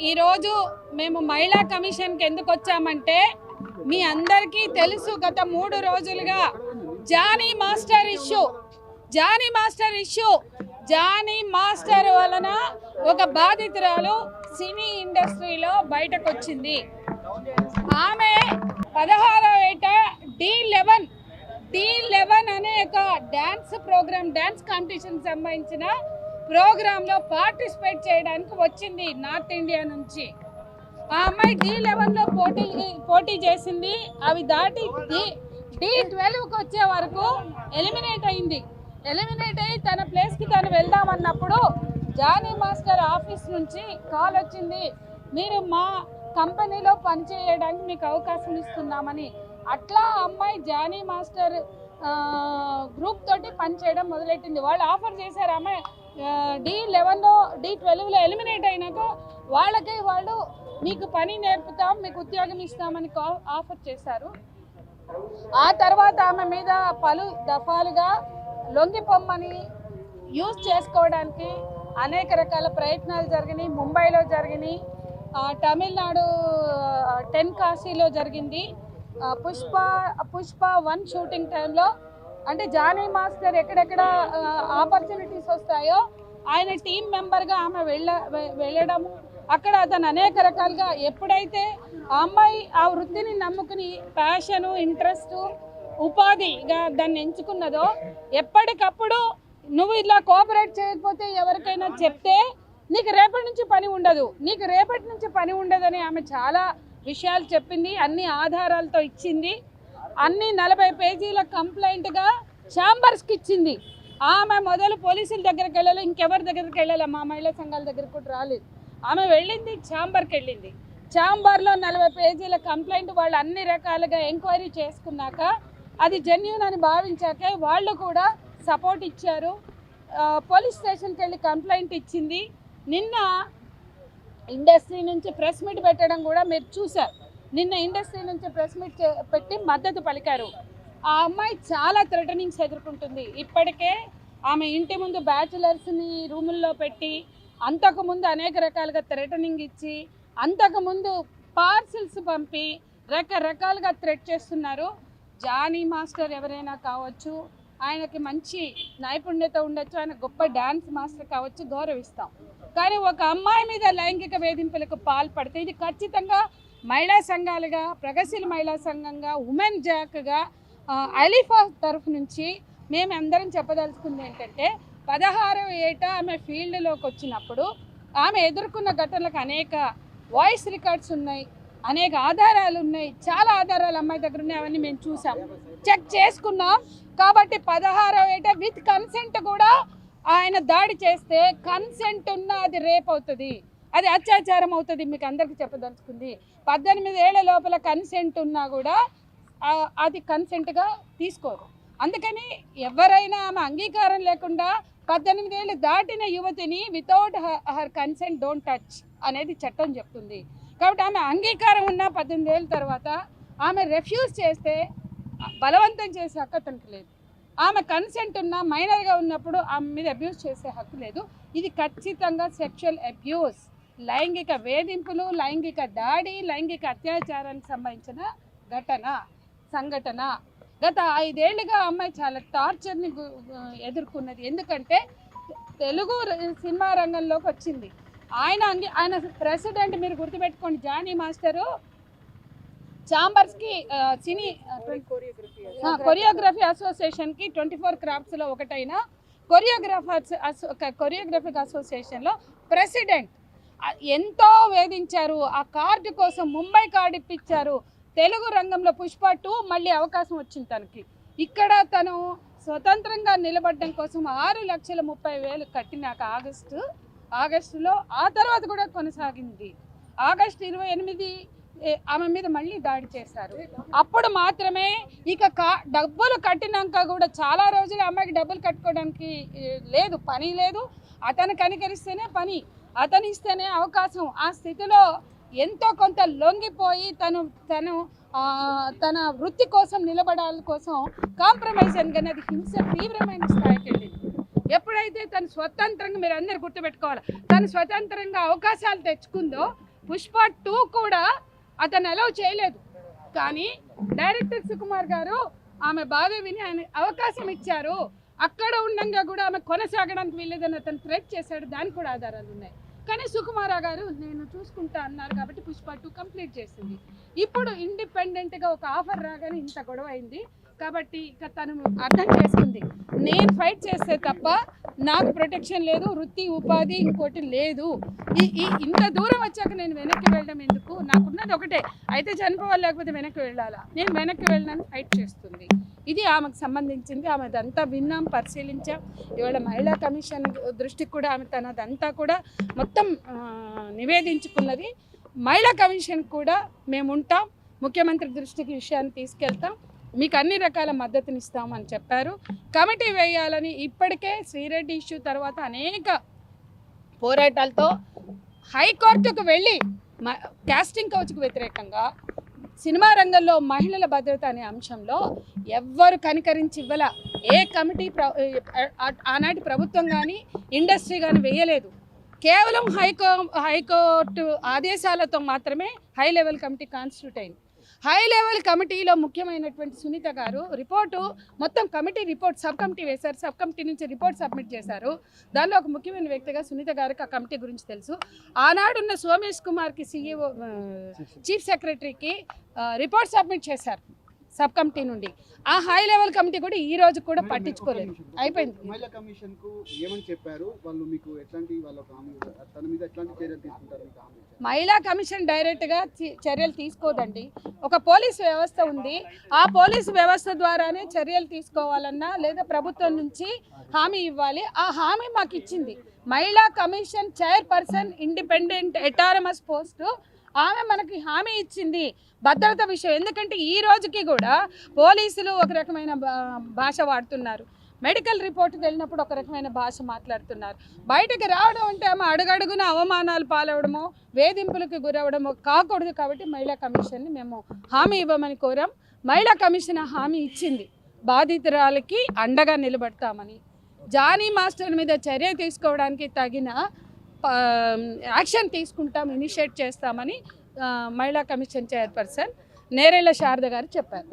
ఈరోజు మేము మహిళా కమిషన్కి ఎందుకు వచ్చామంటే మీ అందరికీ తెలుసు గత 3 రోజులుగా జానీ మాస్టర్ వలన ఒక బాధితురాలు సినీ ఇండస్ట్రీలో బయటకు వచ్చింది. ఆమె 16వ ఏట D11 అనే ఒక డాన్స్ కాంపిటీషన్ సంబంధించిన ప్రోగ్రాంలో పార్టిసిపేట్ చేయడానికి వచ్చింది నార్త్ ఇండియా నుంచి. ఆ అమ్మాయి D11లో పోటీ చేసింది. అవి దాటి D12కి వచ్చే వరకు ఎలిమినేట్ అయ్యి తన ప్లేస్కి తను వెళ్దామన్నప్పుడు జానీ మాస్టర్ ఆఫీస్ నుంచి కాల్ వచ్చింది, మీరు మా కంపెనీలో పనిచేయడానికి మీకు అవకాశం ఇస్తున్నామని. అట్లా అమ్మాయి జానీ మాస్టర్ గ్రూప్ తోటి పనిచేయడం మొదలెట్టింది. వాళ్ళు ఆఫర్ చేశారు, ఆమె D11లో D12లో ఎలిమినేట్ అయినాక వాళ్ళు మీకు పని నేర్పుతాం, మీకు ఉద్యోగం ఇస్తామని ఆఫర్ చేశారు. ఆ తర్వాత ఆమె మీద పలు దఫాలుగా లొంగిపోమ్మని యూజ్ చేసుకోవడానికి అనేక రకాల ప్రయత్నాలు జరిగినాయి. ముంబైలో జరిగినాయి, తమిళనాడు టెన్కాశీలో జరిగింది. పుష్ప 1 షూటింగ్ టైంలో అంటే జానీ మాస్టర్ ఎక్కడెక్కడ ఆపర్చునిటీస్ వస్తాయో ఆయన టీం మెంబర్గా ఆమె వెళ్ళడము, అక్కడ అతను అనేక రకాలుగా ఎప్పుడైతే ఆ అమ్మాయి ఆ వృత్తిని నమ్ముకుని ప్యాషను, ఇంట్రెస్ట్, ఉపాధిగా దాన్ని ఎంచుకున్నదో ఎప్పటికప్పుడు నువ్వు ఇలా కోఆపరేట్ చేయకపోతే ఎవరికైనా చెప్తే నీకు రేపటి నుంచి పని ఉండదని ఆమె చాలా విషయాలు చెప్పింది. అన్ని ఆధారాలతో ఇచ్చింది. అన్ని 40 పేజీల కంప్లైంట్గా ఛాంబర్స్కి ఇచ్చింది. ఆమె మొదలు పోలీసుల దగ్గరికి వెళ్ళాలి, ఇంకెవరి దగ్గరికి వెళ్ళాలి, మా మహిళా సంఘాల దగ్గరికి కూడా రాలేదు. ఆమె వెళ్ళింది ఛాంబర్కి వెళ్ళింది. ఛాంబర్లో 40 పేజీల కంప్లైంట్ వాళ్ళు అన్ని రకాలుగా ఎంక్వైరీ చేసుకున్నాక అది జెన్యూన్ అని భావించాకే వాళ్ళు కూడా సపోర్ట్ ఇచ్చారు. పోలీస్ స్టేషన్కి వెళ్ళి కంప్లైంట్ ఇచ్చింది. నిన్న ఇండస్ట్రీ నుంచి ప్రెస్ మీట్ పెట్టడం కూడా మీరు చూశారు. నిన్న ఇండస్ట్రీ నుంచి ప్రెస్ మీట్ పెట్టి మద్దతు పలికారు. ఆ అమ్మాయి చాలా థ్రెటనింగ్స్ ఎదుర్కొంటుంది. ఇప్పటికే ఆమె ఇంటి ముందు బ్యాచులర్స్ని రూముల్లో పెట్టి, అంతకుముందు అనేక రకాలుగా థ్రెటనింగ్ ఇచ్చి, అంతకుముందు పార్సిల్స్ పంపి రకరకాలుగా థ్రెట్ చేస్తున్నారు. జానీ మాస్టర్ ఎవరైనా కావచ్చు, ఆయనకి మంచి నైపుణ్యత ఉండొచ్చు, ఆయన గొప్ప డ్యాన్స్ మాస్టర్ కావచ్చు, గౌరవిస్తాం. కానీ ఒక అమ్మాయి మీద లైంగిక వేధింపులకు పాల్పడితే ఇది ఖచ్చితంగా మహిళా సంఘాలుగా, ప్రగతిశీల మహిళా సంఘంగా, ఉమెన్ జాక్గా, అలీఫా తరఫు నుంచి మేము అందరం చెప్పదలుచుకుంది ఏంటంటే 16వ ఏట ఆమె ఫీల్డ్లోకి వచ్చినప్పుడు ఆమె ఎదుర్కొన్న ఘటనలకు అనేక వాయిస్ రికార్డ్స్ ఉన్నాయి, అనేక ఆధారాలు ఉన్నాయి. చాలా ఆధారాలు అమ్మాయి దగ్గర ఉన్నాయి. అవన్నీ మేము చూసాం, చెక్ చేసుకున్నాం. కాబట్టి 16వ ఏట విత్ కన్సెంట్ కూడా ఆయన దాడి చేస్తే కన్సెంట్ ఉన్న అది రేప్ అవుతుంది, అది అత్యాచారం అవుతుంది. మీకు అందరికీ చెప్పదలుచుకుంది 18 ఏళ్ల లోపల కన్సెంట్ ఉన్నా కూడా అది కన్సెంట్గా తీసుకోరు. అందుకని ఎవరైనా ఆమె అంగీకారం లేకుండా 18 ఏళ్ళు దాటిన యువతిని without her consent don't touch అనేది చట్టం చెప్తుంది. కాబట్టి ఆమె అంగీకారం ఉన్న 18 ఏళ్ళ తర్వాత ఆమె రెఫ్యూజ్ చేస్తే బలవంతం చేసే హక్కు అతనికి లేదు. ఆమె కన్సెంట్ ఉన్న మైనర్గా ఉన్నప్పుడు ఆమె మీద అబ్యూస్ చేసే హక్కు లేదు. ఇది ఖచ్చితంగా సెక్షువల్ అబ్యూస్, లైంగిక వేధింపులు, లైంగిక దాడి, లైంగిక అత్యాచారానికి సంబంధించిన సంఘటన. గత 5 ఏళ్ళుగా అమ్మాయి చాలా టార్చర్ని ఎదుర్కొన్నది. ఎందుకంటే తెలుగు సినిమా రంగంలోకి వచ్చింది. ఆయన ప్రెసిడెంట్, మీరు గుర్తుపెట్టుకోండి, జానీ మాస్టరు ఛాంబర్స్కి సినీ కొరియోగ్రఫీ అసోసియేషన్కి 24 క్రాఫ్ట్స్లో ఒకటైన కొరియోగ్రఫిక్ అసోసియేషన్లో ప్రెసిడెంట్. ఎంతో వేధించారు. ఆ కార్డు కోసం ముంబై కార్డు ఇప్పించారు. తెలుగు రంగంలో పుష్ప 2 మళ్ళీ అవకాశం వచ్చింది తనకి. ఇక్కడ తను స్వతంత్రంగా నిలబడడం కోసం 6,30,000 కట్టినాక ఆగస్టులో ఆ తర్వాత కూడా కొనసాగింది. ఆగస్టు 28 ఆమె మీద మళ్ళీ దాడి చేశారు. అప్పుడు మాత్రమే ఇక డబ్బులు కట్టినాక కూడా చాలా రోజులు అమ్మాయికి డబ్బులు కట్టుకోవడానికి లేదు, పని లేదు. అతను కనికరిస్తేనే పని, అతను ఇస్తేనే అవకాశం. ఆ స్థితిలో ఎంతో కొంత లొంగిపోయి తన వృత్తి కోసం నిలబడాల కోసం కాంప్రమైజ్ అని అది హింస తీవ్రమైన స్థాయికి వెళ్ళింది. ఎప్పుడైతే తను స్వతంత్రంగా, మీరు అందరు గుర్తుపెట్టుకోవాలి, తను స్వతంత్రంగా అవకాశాలు తెచ్చుకుందో పుష్ప 2 కూడా అతను అలౌ చేయలేదు. కానీ డైరెక్టర్ సుకుమార్ గారు ఆమె బాధ విని ఆయన అవకాశం ఇచ్చారు. అక్కడ ఉండగా కూడా ఆమె కొనసాగడానికి వీల్లేదని అతను థ్రెట్ చేశాడు. దానికి కూడా ఆధారాలు ఉన్నాయి. కానీ సుకుమార గారు నేను చూసుకుంటా అన్నారు కాబట్టి పుష్ప 2 కంప్లీట్ చేసింది. ఇప్పుడు ఇండిపెండెంట్గా ఒక ఆఫర్ రాగానే ఇంత గొడవ అయింది కాబట్టి ఇక తను అర్థం చేసుకుంది, నేను ఫైట్ చేస్తే తప్ప నాకు ప్రొటెక్షన్ లేదు, వృత్తి ఉపాధి ఇంకోటి లేదు. ఇంత దూరం వచ్చాక నేను వెనక్కి వెళ్ళడం ఎందుకు, నాకున్నది ఒకటే, అయితే చనిపోవాలి లేకపోతే వెనక్కి వెళ్ళాలా, నేను వెనక్కి వెళ్ళడానికి ఫైట్ చేస్తుంది. ఇది ఆమెకు సంబంధించింది. ఆమె అదంతా విన్నాం, పరిశీలించాం. ఇవాళ మహిళా కమిషన్ దృష్టికి కూడా ఆమె తనదంతా కూడా మొత్తం నివేదించుకున్నది. మహిళా కమిషన్ కూడా మేము ఉంటాం, ముఖ్యమంత్రి దృష్టికి విషయాన్ని తీసుకెళ్తాం, మీకు అన్ని రకాల మద్దతునిస్తామని చెప్పారు. కమిటీ వేయాలని ఇప్పటికే శ్రీరెడ్డి ఇష్యూ తర్వాత అనేక పోరాటాలతో హైకోర్టుకు వెళ్ళి కాస్టింగ్ కౌచ్కు వ్యతిరేకంగా సినిమా రంగంలో మహిళల భద్రత అనే అంశంలో ఎవ్వరు కనికరించి ఇవ్వాల. ఏ కమిటీ ఆనాటి ప్రభుత్వం కానీ ఇండస్ట్రీ కానీ వేయలేదు. కేవలం హైకోర్టు ఆదేశాలతో మాత్రమే హై లెవెల్ కమిటీ కాన్స్టిట్యూట్ అయింది. హై లెవెల్ కమిటీలో ముఖ్యమైనటువంటి సునీత గారు రిపోర్టు మొత్తం కమిటీ రిపోర్ట్ సబ్ కమిటీ వేశారు. సబ్ కమిటీ నుంచి రిపోర్ట్ సబ్మిట్ చేశారు. దానిలో ఒక ముఖ్యమైన వ్యక్తిగా సునీత గారికి ఆ కమిటీ గురించి తెలుసు. ఆనాడున్న సోమేష్ కుమార్కి CEO చీఫ్ సెక్రటరీకి రిపోర్ట్ సబ్మిట్ చేశారు సబ్ కమిటీ నుండి. ఆ హై లెవెల్ కమిటీ కూడా ఈ రోజు కూడా పట్టించుకోలేదు. అయిపోయింది. మహిళా కమిషన్ కు ఏమని చెప్పారు వాళ్ళు, మీకు ఎట్లాంటి తన మీద ఎట్లాంటి చర్యలు తీసుకుంటారు? మహిళా కమిషన్ డైరెక్ట్గా చర్యలు తీసుకోదండి. ఒక పోలీసు వ్యవస్థ ఉంది. ఆ పోలీసు వ్యవస్థ ద్వారానే చర్యలు తీసుకోవాలన్నా లేదా ప్రభుత్వం నుంచి హామీ ఇవ్వాలి. ఆ హామీ మాకు ఇచ్చింది మహిళా commission chairperson, independent autonomous post. ఆమె మనకి హామీ ఇచ్చింది భద్రత విషయం. ఎందుకంటే ఈ రోజుకి కూడా పోలీసులు ఒక రకమైన భాష వాడుతున్నారు, మెడికల్ రిపోర్ట్కి వెళ్ళినప్పుడు ఒక రకమైన భాష మాట్లాడుతున్నారు. బయటకు రావడం అంటే ఆమె అడుగడుగున అవమానాలు పాలవడమో వేధింపులకు గురవడమో కాకూడదు. కాబట్టి మహిళా కమిషన్ని మేము హామీ ఇవ్వమని కోరాం. మహిళా కమిషన్ హామీ ఇచ్చింది, బాధితురాలకి అండగా నిలబడతామని, జానీ మాస్టర్ మీద చర్య తీసుకోవడానికి తగిన యాక్షన్ తీసుకుంటాం, ఇనిషియేట్ చేస్తామని మహిళా కమిషన్ చైర్పర్సన్ నేరేళ్ల శారద గారు చెప్పారు.